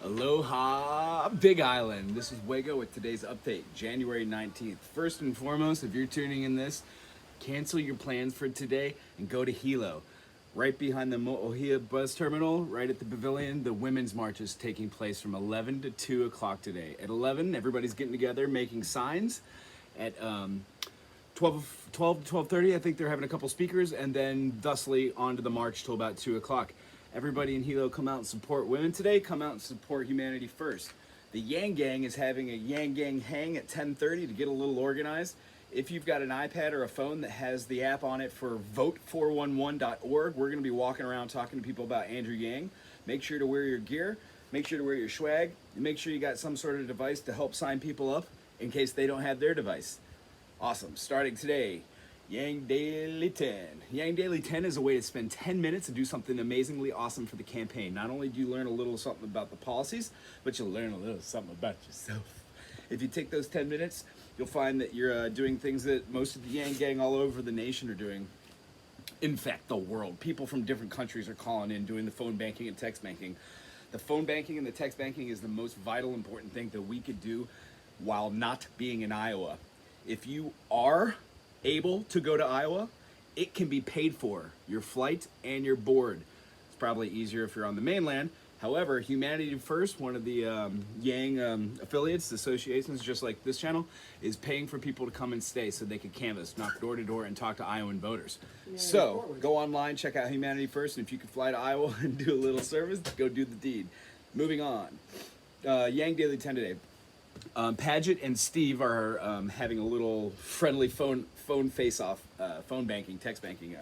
Aloha, Big Island. This is Wago with today's update, January 19th. First and foremost, if you're tuning in this, cancel your plans for today and go to Hilo. Right behind the Mo'ohia bus terminal, right at the pavilion, the Women's March is taking place from 11 to 2 o'clock today. At 11, everybody's getting together, making signs. At 12 to 12:30, I think they're having a couple speakers, and then thusly on to the march till about 2 o'clock. Everybody in Hilo, come out and support women today. Come out and support humanity first. The Yang Gang is having a Yang Gang hang at 10:30 to get a little organized. If you've got an iPad or a phone that has the app on it for vote411.org, we're going to be walking around talking to people about Andrew Yang. Make sure to wear your gear. Make sure to wear your swag. And make sure you got some sort of device to help sign people up in case they don't have their device. Awesome. Starting today, Yang Daily 10. Yang Daily 10 is a way to spend 10 minutes and do something amazingly awesome for the campaign. Not only do you learn a little something about the policies, but you'll learn a little something about yourself. If you take those 10 minutes, you'll find that you're doing things that most of the Yang Gang all over the nation are doing. In fact, the world. People from different countries are calling in, doing the phone banking and text banking. The phone banking and the text banking is the most vital, important thing that we could do while not being in Iowa. If you are able to go to Iowa, it can be paid for, your flight and your board. It's probably easier if you're on the mainland. However, Humanity First, one of the Yang affiliates, associations just like this channel, is paying for people to come and stay so they can canvass, knock door to door, and talk to Iowan voters. So go online, check out Humanity First, and if you can fly to Iowa and do a little service, go do the deed. Moving on, Yang Daily 10 today. Paget and Steve are having a little friendly phone face-off, phone banking, text banking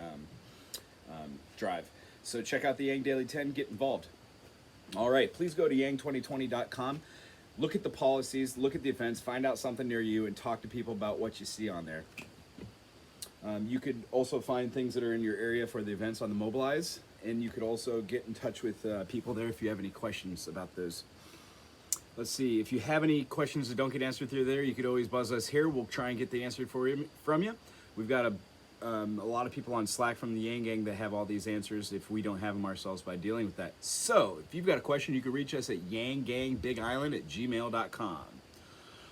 drive. So check out the Yang Daily 10, get involved. All right, please go to yang2020.com. Look at the policies, look at the events, find out something near you, and talk to people about what you see on there. You could also find things that are in your area for the events on the Mobilize, and you could also get in touch with people there if you have any questions about those. Let's see, if you have any questions that don't get answered through there, you could always buzz us here. We'll try and get the answer from you. We've got a lot of people on Slack from the Yang Gang that have all these answers if we don't have them ourselves by dealing with that. So, if you've got a question, you can reach us at yanggangbigisland@gmail.com.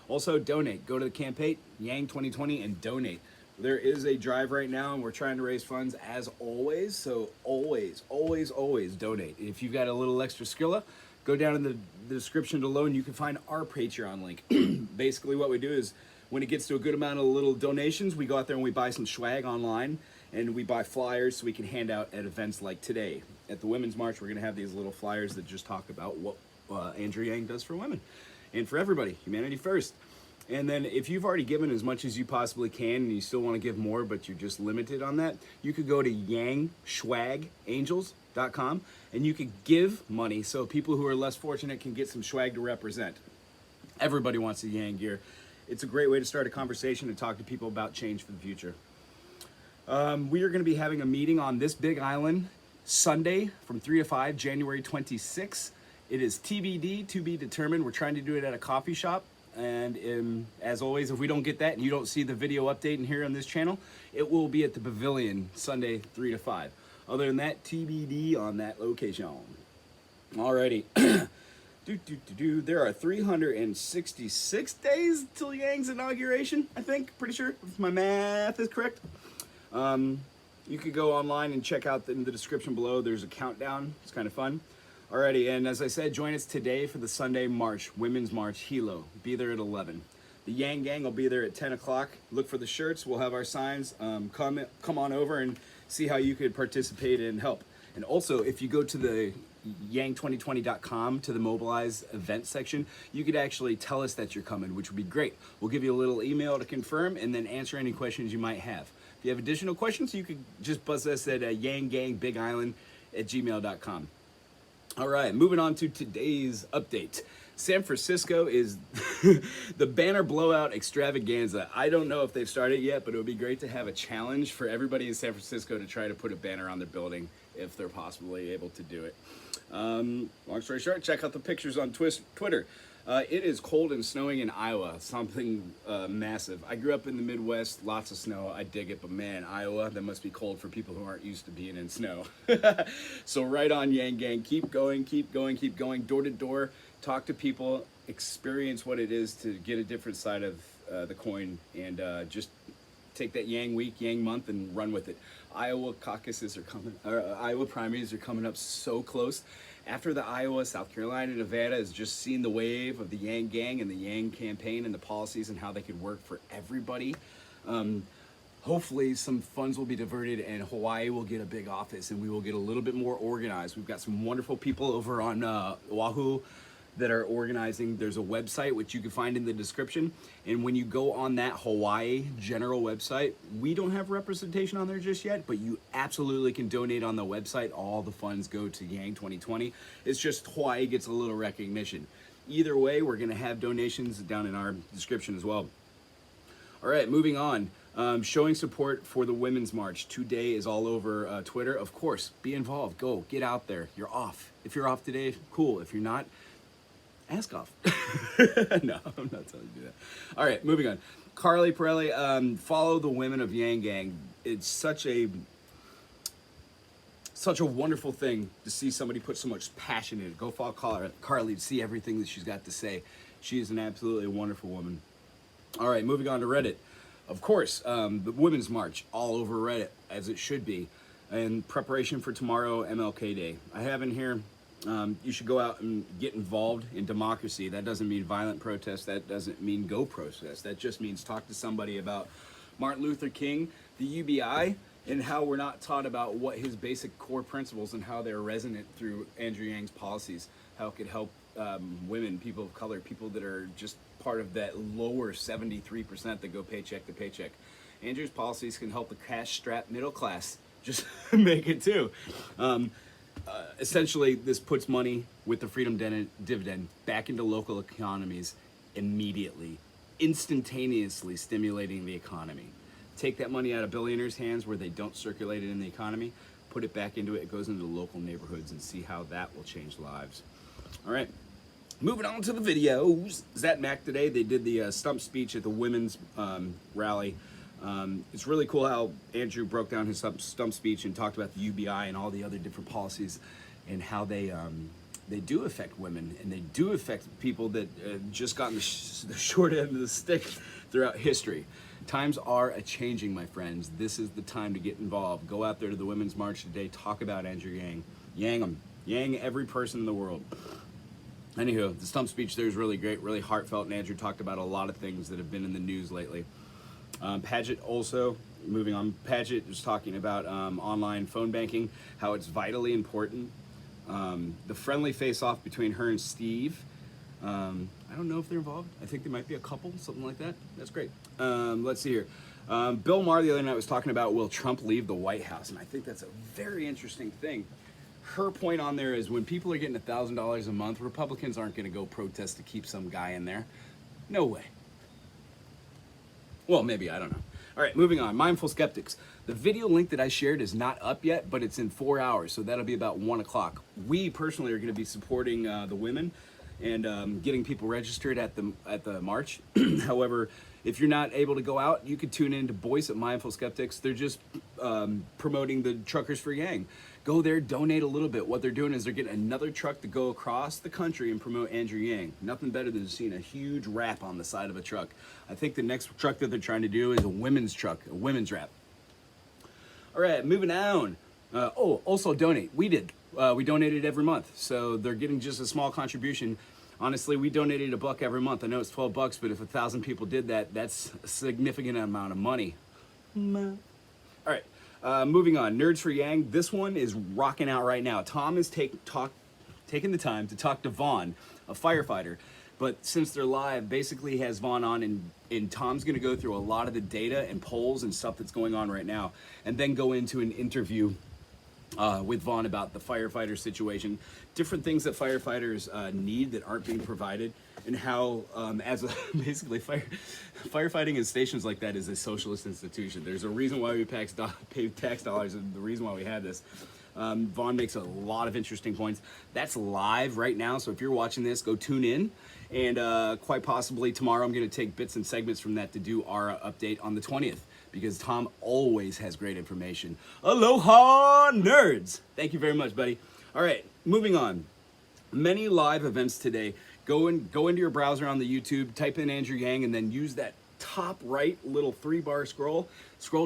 Also, donate. Go to the campaign, Yang 2020, and donate. There is a drive right now, and we're trying to raise funds as always. So, always donate. If you've got a little extra skilla, go down in the description below and you can find our Patreon link. Basically what we do is when it gets to a good amount of little donations, we go out there and we buy some swag online and we buy flyers so we can hand out at events like today. At the Women's March, we're going to have these little flyers that just talk about what Andrew Yang does for women and for everybody, humanity first. And then if you've already given as much as you possibly can and you still want to give more but you're just limited on that, you could go to yangswagangels.com and you could give money so people who are less fortunate can get some swag to represent. Everybody wants the Yang gear. It's a great way to start a conversation and talk to people about change for the future. We are going to be having a meeting on this big island Sunday from 3 to 5, January 26th. It is TBD, to be determined. We're trying to do it at a coffee shop. And as always, if we don't get that and you don't see the video update in here on this channel, it will be at the pavilion Sunday 3 to 5. Other than that, TBD on that location. Alrighty. There are 366 days till Yang's inauguration, I think. Pretty sure, if my math is correct. You could go online and check out in the description below. There's a countdown. It's kind of fun. Alrighty, and as I said, join us today for the Sunday March, Women's March Hilo. Be there at 11. The Yang Gang will be there at 10 o'clock. Look for the shirts. We'll have our signs. Come on over and see how you could participate and help. And also, if you go to the yang2020.com to the Mobilize event section, you could actually tell us that you're coming, which would be great. We'll give you a little email to confirm and then answer any questions you might have. If you have additional questions, you could just buzz us at yanggangbigisland@gmail.com. All right, moving on to today's update. San Francisco is the banner blowout extravaganza. I don't know if they've started yet, but it would be great to have a challenge for everybody in San Francisco to try to put a banner on their building if they're possibly able to do it. Long story short, check out the pictures on Twitter. It is cold and snowing in Iowa, something massive. I grew up in the Midwest, lots of snow. I dig it, but man, Iowa, that must be cold for people who aren't used to being in snow. So right on, Yang Gang. Keep going, keep going, keep going. Door to door. talk to people, experience what it is to get a different side of the coin, and just take that Yang Week, Yang Month, and run with it. Iowa caucuses are coming, Iowa primaries are coming up so close. After the Iowa, South Carolina, Nevada has just seen the wave of the Yang Gang and the Yang campaign and the policies and how they could work for everybody. Hopefully some funds will be diverted and Hawaii will get a big office and we will get a little bit more organized. We've got some wonderful people over on Oahu that are organizing. There's a website which you can find in the description, and when you go on that Hawaii general website, we don't have representation on there just yet, but you absolutely can donate on the website. All the funds go to Yang 2020. It's just Hawaii gets a little recognition. Either way, we're gonna have donations down in our description as well. All right, moving on. Showing support for the Women's March. Today is all over Twitter. Of course, be involved. Go, get out there. You're off. If you're off today, cool. If you're not, ask off. No, I'm not telling you to do that. All right, moving on. Carly Pirelli, follow the women of Yang Gang. It's such a wonderful thing to see somebody put so much passion in it. Go follow Carly to see everything that she's got to say. She is an absolutely wonderful woman. All right, moving on to Reddit. Of course, the Women's March all over Reddit, as it should be, in preparation for tomorrow, MLK Day. I have in here, you should go out and get involved in democracy. That doesn't mean violent protest. That doesn't mean go protest. That just means talk to somebody about Martin Luther King, the UBI, and how we're not taught about what his basic core principles and how they're resonant through Andrew Yang's policies, how it could help women, people of color, people that are just part of that lower 73% that go paycheck to paycheck. Andrew's policies can help the cash-strapped middle class just make it too. Essentially, this puts money with the freedom dividend back into local economies immediately, instantaneously stimulating the economy. Take that money out of billionaires' hands where they don't circulate it in the economy, put it back into it, it goes into local neighborhoods, and see how that will change lives. All right. Moving on to the videos. Zat Mac today, they did the stump speech at the women's rally. It's really cool how Andrew broke down his stump speech and talked about the UBI and all the other different policies and how they do affect women, and they do affect people that just gotten the short end of the stick throughout history. Times are a-changing, my friends. This is the time to get involved. Go out there to the Women's March today. Talk about Andrew Yang. Yang them. Yang every person in the world. Anywho, the stump speech there is really great, really heartfelt, and Andrew talked about a lot of things that have been in the news lately. Paget also, moving on, Paget was talking about online phone banking, how it's vitally important. The friendly face-off between her and Steve. I don't know if they're involved. I think they might be a couple, something like that. That's great. Let's see here. Bill Maher the other night was talking about, will Trump leave the White House? And I think that's a very interesting thing. Her point on there is when people are getting $1,000 a month, Republicans aren't going to go protest to keep some guy in there. No way. Well, maybe, I don't know. All right, moving on. Mindful Skeptics. The video link that I shared is not up yet, but it's in 4 hours, so that'll be about 1 o'clock. We personally are going to be supporting the women and getting people registered at the march. However, if you're not able to go out, you could tune in to Voice at Mindful Skeptics. They're just promoting the Truckers for Yang. Go there, donate a little bit. What they're doing is they're getting another truck to go across the country and promote Andrew Yang. Nothing better than seeing a huge wrap on the side of a truck. I think the next truck that they're trying to do is a women's truck, a women's wrap. All right, moving on. Also donate. We donated every month, so they're getting just a small contribution. Honestly, we donated $1 every month. I know it's 12 bucks, but if 1,000 people did that, that's a significant amount of money. All right. Moving on, Nerds for Yang. This one is rocking out right now. Tom is taking the time to talk to Vaughn, a firefighter. But since they're live, basically has Vaughn on, and Tom's going to go through a lot of the data and polls and stuff that's going on right now, and then go into an interview with Vaughn about the firefighter situation, different things that firefighters need that aren't being provided, and how basically firefighting in stations like that is a socialist institution. There's a reason why we pay tax dollars, and the reason why we have this. Vaughn makes a lot of interesting points. That's live right now, so if you're watching this, go tune in. And quite possibly tomorrow I'm going to take bits and segments from that to do our update on the 20th, because Tom always has great information. Aloha, nerds! Thank you very much, buddy. All right, moving on. Many live events today. Go into your browser on the YouTube, type in Andrew Yang, and then use that top right little 3-bar scroll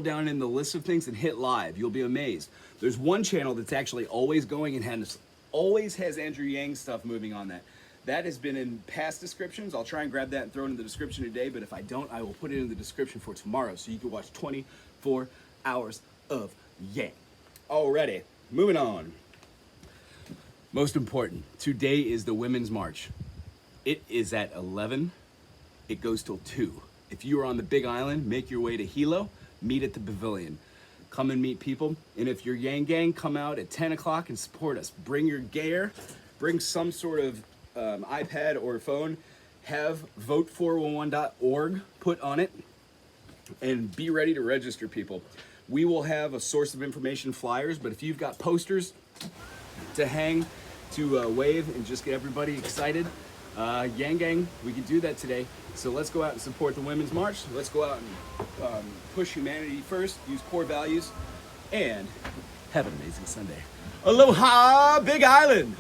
down in the list of things and hit live. You'll be amazed. There's one channel that's actually always going and always has Andrew Yang stuff moving on that. That has been in past descriptions. I'll try and grab that and throw it in the description today, but if I don't, I will put it in the description for tomorrow so you can watch 24 hours of Yang. Alrighty, moving on. Most important, today is the Women's March. It is at 11. It goes till 2. If you are on the Big Island, make your way to Hilo, meet at the pavilion. Come and meet people. And if you're Yang Gang, come out at 10 o'clock and support us. Bring your gear, bring some sort of iPad or phone, have vote411.org put on it, and be ready to register people. We will have a source of information flyers, but if you've got posters to hang, to wave, and just get everybody excited, Yang Gang, we can do that today. So let's go out and support the Women's March. Let's go out and push humanity first, use core values, and have an amazing Sunday. Aloha, Big Island!